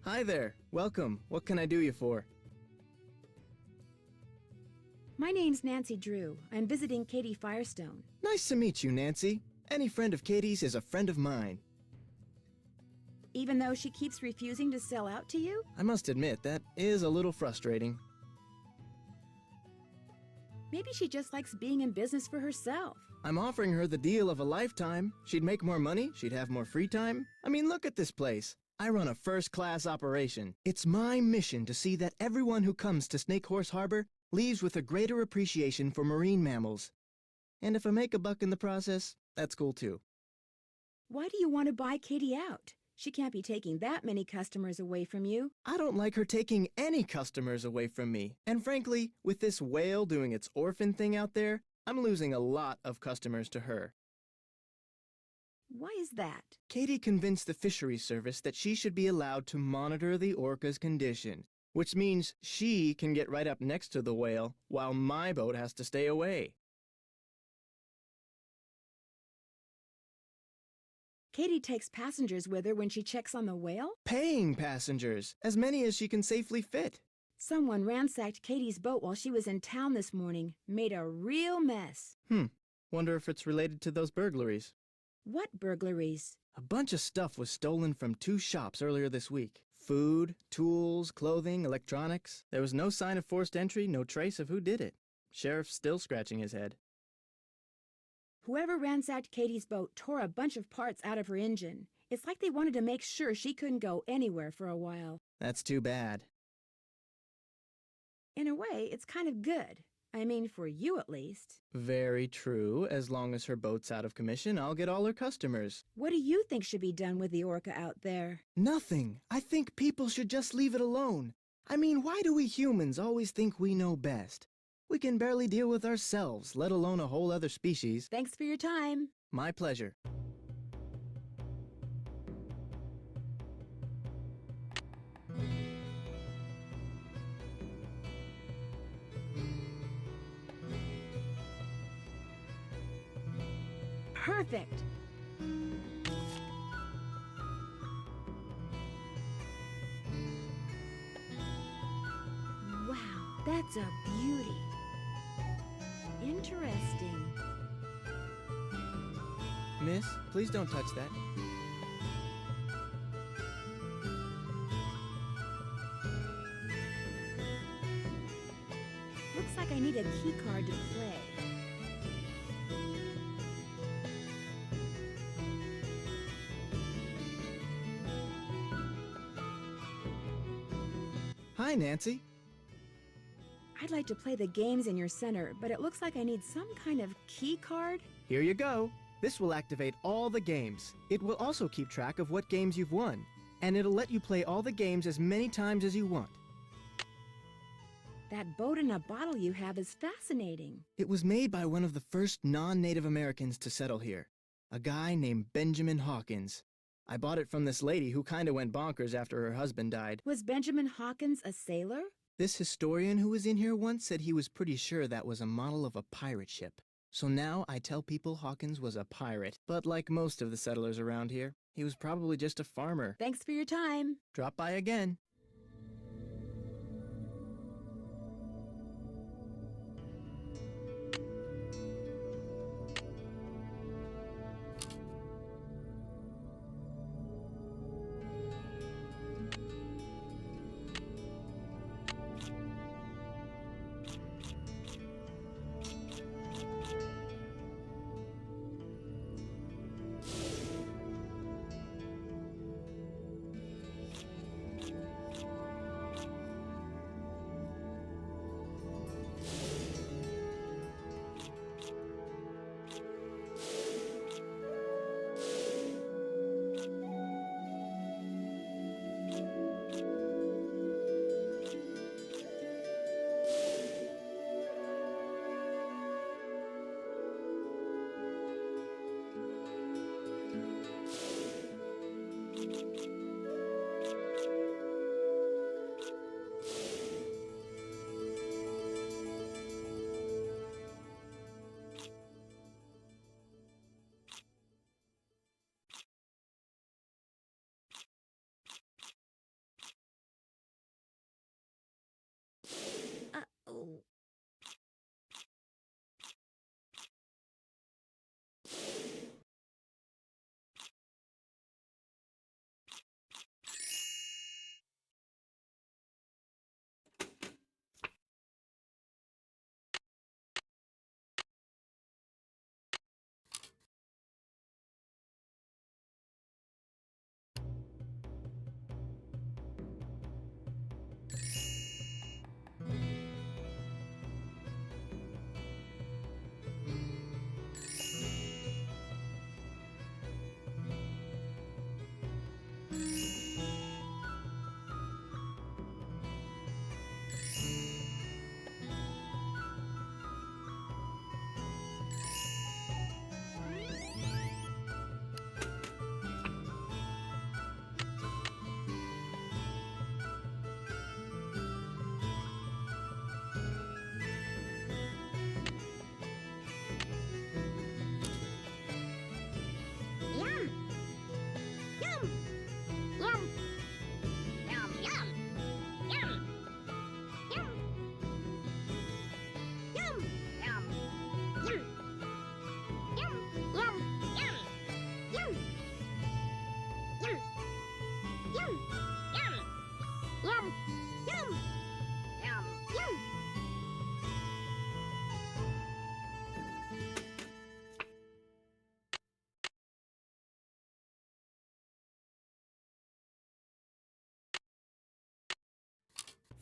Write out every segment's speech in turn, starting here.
Hi there. Welcome. What can I do you for? My name's Nancy Drew. I'm visiting Katie Firestone. Nice to meet you, Nancy. Any friend of Katie's is a friend of mine. Even though she keeps refusing to sell out to you? I must admit, that is a little frustrating. Maybe she just likes being in business for herself. I'm offering her the deal of a lifetime. She'd make more money, she'd have more free time. I mean, look at this place. I run a first-class operation. It's my mission to see that everyone who comes to Snake Horse Harbor leaves with a greater appreciation for marine mammals. And if I make a buck in the process, that's cool too. Why do you want to buy Katie out? She can't be taking that many customers away from you. I don't like her taking any customers away from me. And frankly, with this whale doing its orphan thing out there, I'm losing a lot of customers to her. Why is that? Katie convinced the fisheries service that she should be allowed to monitor the orca's condition, which means she can get right up next to the whale while my boat has to stay away. Katie takes passengers with her when she checks on the whale? Paying passengers, as many as she can safely fit. Someone ransacked Katie's boat while she was in town this morning. Made a real mess. Wonder if it's related to those burglaries. What burglaries? A bunch of stuff was stolen from 2 shops earlier this week. Food, tools, clothing, electronics. There was no sign of forced entry, no trace of who did it. Sheriff's still scratching his head. Whoever ransacked Katie's boat tore a bunch of parts out of her engine. It's like they wanted to make sure she couldn't go anywhere for a while. That's too bad. In a way, it's kind of good. I mean, for you at least. Very true. As long as her boat's out of commission, I'll get all her customers. What do you think should be done with the orca out there? Nothing. I think people should just leave it alone. I mean, why do we humans always think we know best? We can barely deal with ourselves, let alone a whole other species. Thanks for your time. My pleasure. Perfect. Wow, that's a beauty. Interesting. Miss, please don't touch that. Looks like I need a key card to play. Hi, Nancy. I'd like to play the games in your center, but it looks like I need some kind of key card. Here you go. This will activate all the games. It will also keep track of what games you've won, and it'll let you play all the games as many times as you want. That boat in a bottle you have is fascinating. It was made by one of the first non-Native Americans to settle here, a guy named Benjamin Hawkins. I bought it from this lady who kinda went bonkers after her husband died. Was Benjamin Hawkins a sailor? This historian who was in here once said he was pretty sure that was a model of a pirate ship. So now I tell people Hawkins was a pirate. But like most of the settlers around here, he was probably just a farmer. Thanks for your time. Drop by again.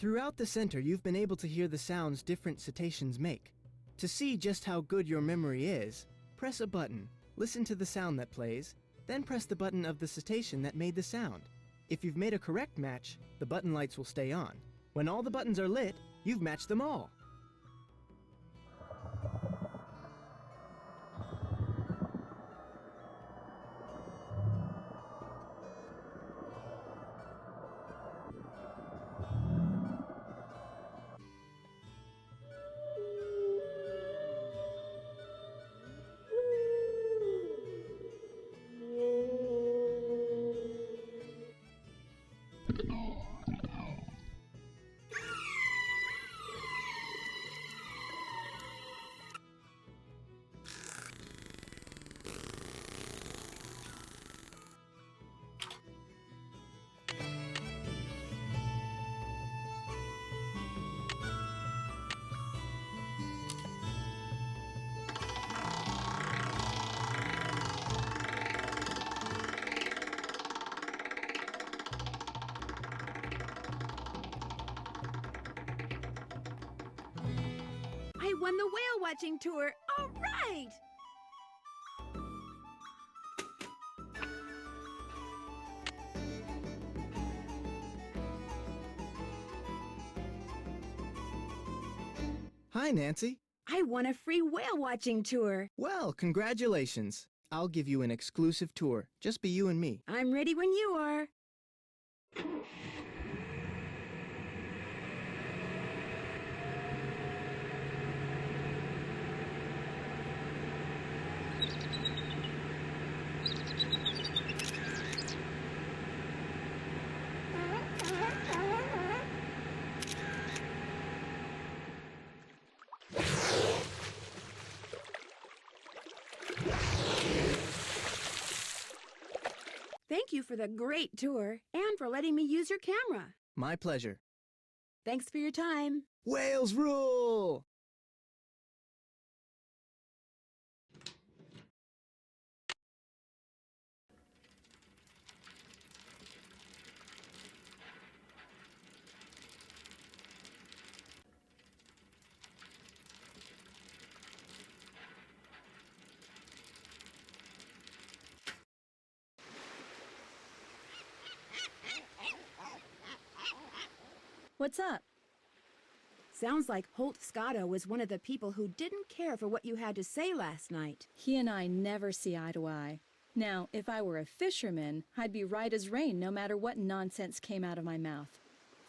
Throughout the center, you've been able to hear the sounds different cetaceans make. To see just how good your memory is, press a button, listen to the sound that plays, then press the button of the cetacean that made the sound. If you've made a correct match, the button lights will stay on. When all the buttons are lit, you've matched them all. I won the whale watching tour. All right! Hi, Nancy. I won a free whale watching tour. Well, congratulations. I'll give you an exclusive tour. Just be you and me. I'm ready when you are. Thank you for the great tour and for letting me use your camera. My pleasure. Thanks for your time. Whales rule! What's up? Sounds like Holt Scotto was one of the people who didn't care for what you had to say last night. He and I never see eye to eye. Now, if I were a fisherman, I'd be right as rain no matter what nonsense came out of my mouth.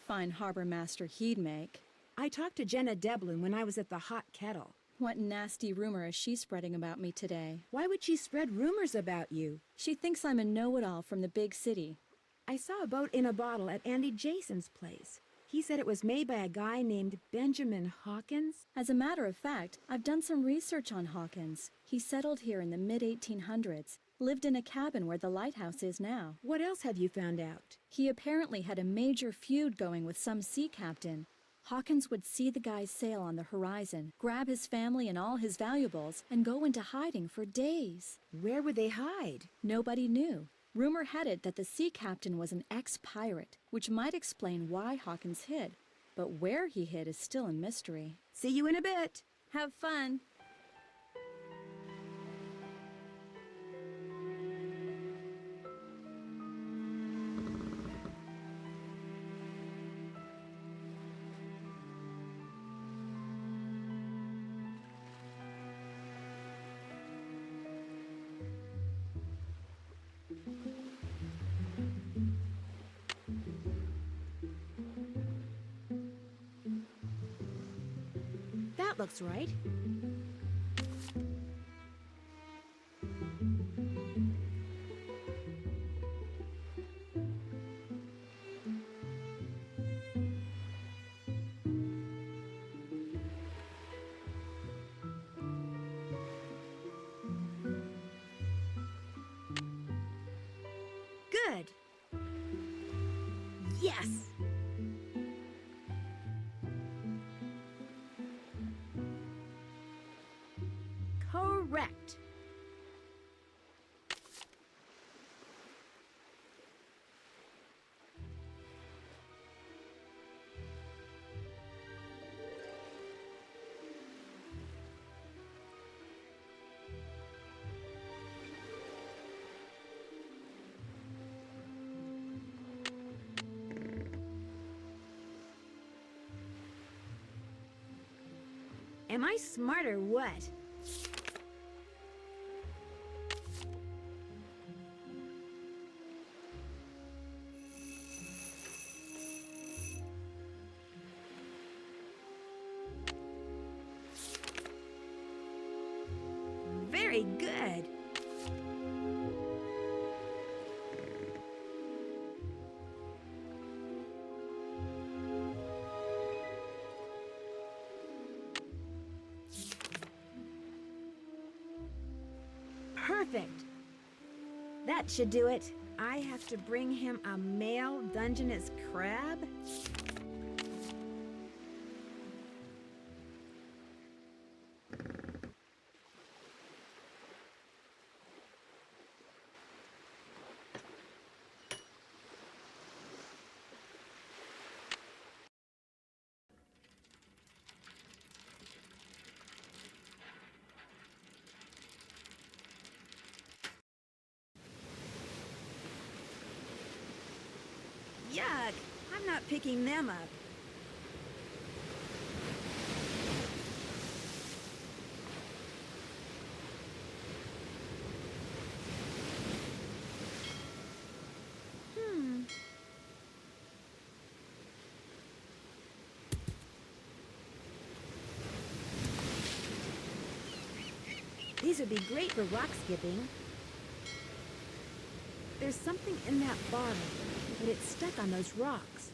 Fine harbor master he'd make. I talked to Jenna Devlin when I was at the Hot Kettle. What nasty rumor is she spreading about me today? Why would she spread rumors about you? She thinks I'm a know-it-all from the big city. I saw a boat in a bottle at Andy Jason's place. He said it was made by a guy named Benjamin Hawkins. As a matter of fact, I've done some research on Hawkins. He settled here in the mid-1800s, lived in a cabin where the lighthouse is now. What else have you found out? He apparently had a major feud going with some sea captain. Hawkins would see the guy's sail on the horizon, grab his family and all his valuables, and go into hiding for days. Where would they hide? Nobody knew. Rumor had it that the sea captain was an ex-pirate, which might explain why Hawkins hid. But where he hid is still a mystery. See you in a bit. Have fun! That looks right. Good. Yes. Correct. Am I smart or what? Very good. Perfect. That should do it. I have to bring him a male Dungeness crab? Yuck! I'm not picking them up. These would be great for rock skipping. There's something in that bottle, but it's stuck on those rocks.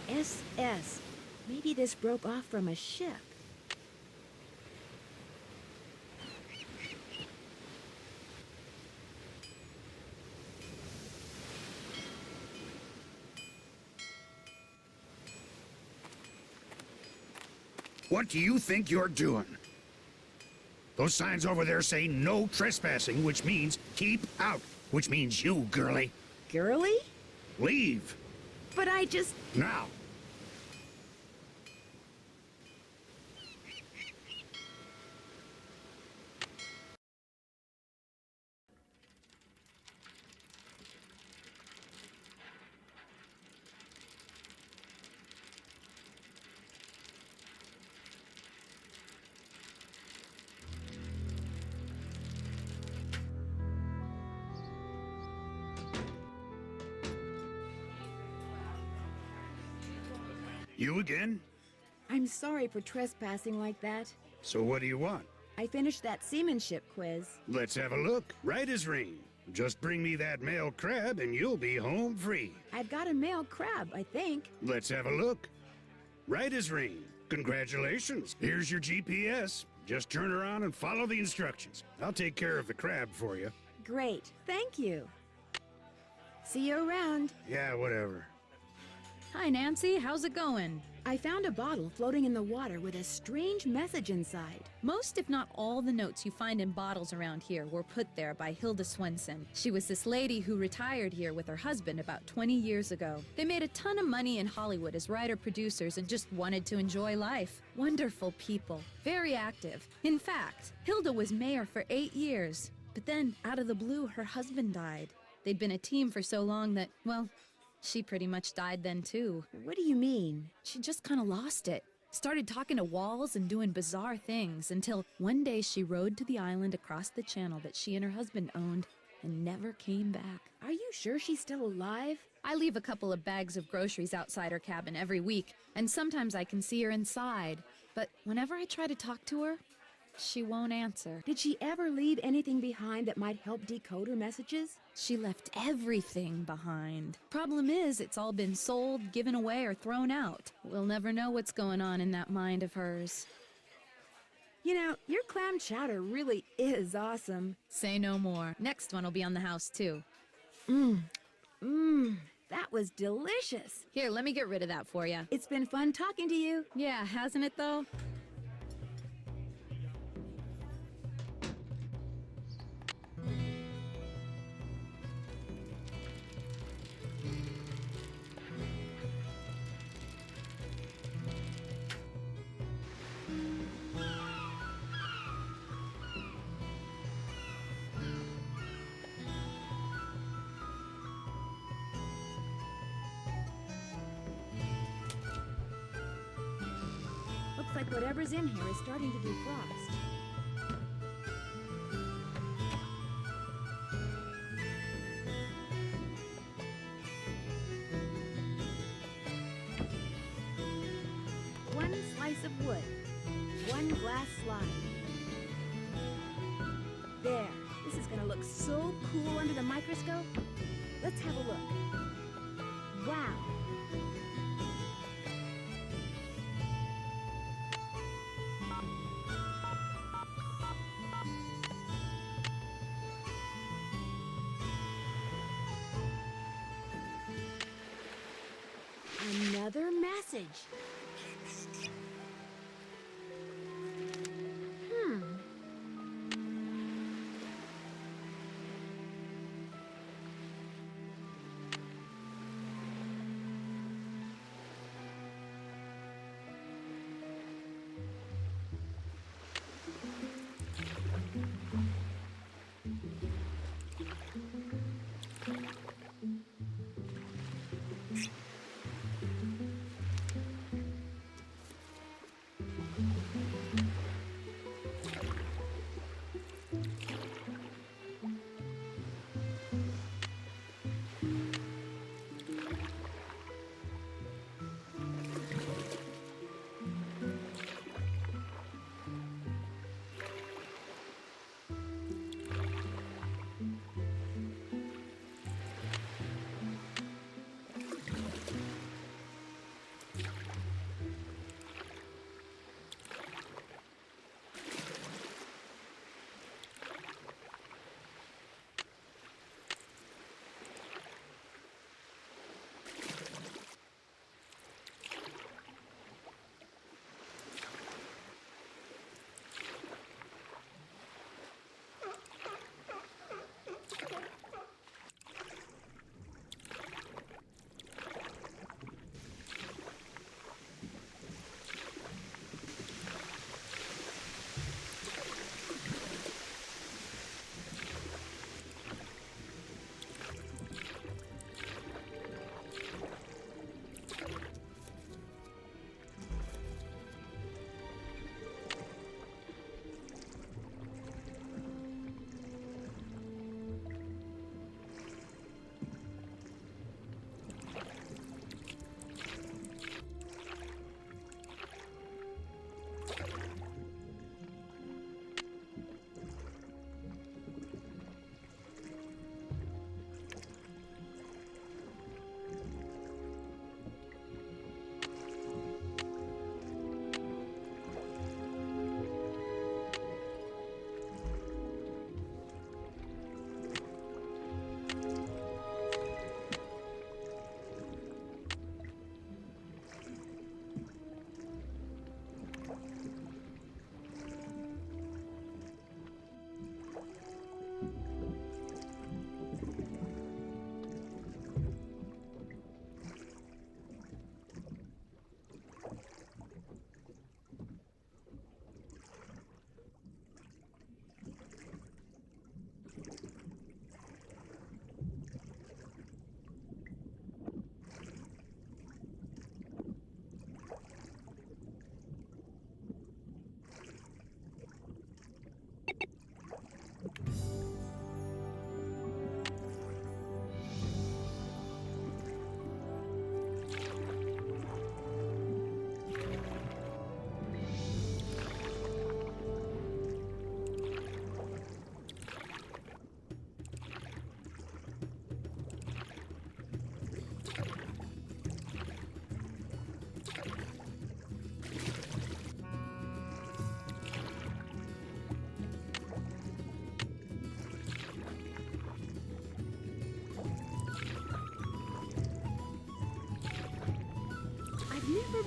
SS. Maybe this broke off from a ship. What do you think you're doing? Those signs over there say no trespassing, which means keep out, which means you, girlie. Girly? Leave. But I just... Now. You again? I'm sorry for trespassing like that. So what do you want? I finished that seamanship quiz. Let's have a look. Right as rain. Just bring me that male crab and you'll be home free. I've got a male crab, I think. Let's have a look. Right as rain. Congratulations. Here's your GPS. Just turn around and follow the instructions. I'll take care of the crab for you. Great, thank you. See you around. Yeah, whatever. Hi, Nancy. How's it going? I found a bottle floating in the water with a strange message inside. Most, if not all, the notes you find in bottles around here were put there by Hilda Swenson. She was this lady who retired here with her husband about 20 years ago. They made a ton of money in Hollywood as writer-producers and just wanted to enjoy life. Wonderful people. Very active. In fact, Hilda was mayor for 8 years. But then, out of the blue, her husband died. They'd been a team for so long that, well, she pretty much died then too. What do you mean? She just kind of lost it. Started talking to walls and doing bizarre things until one day she rode to the island across the channel that she and her husband owned and never came back. Are you sure she's still alive? I leave a couple of bags of groceries outside her cabin every week, and sometimes I can see her inside. But whenever I try to talk to her, she won't answer. Did she ever leave anything behind that might help decode her messages? She left everything behind. Problem is, it's all been sold, given away, or thrown out. We'll never know what's going on in that mind of hers. You know, your clam chowder really is awesome. Say no more. Next one will be on the house, too. That was delicious. Here, let me get rid of that for you. It's been fun talking to you. Yeah, hasn't it, though? Looks like whatever's in here is starting to defrost. One slice of wood. One glass slide. There. This is gonna look so cool under the microscope. Let's have a look. Wow. Another message.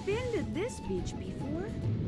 been to this beach before.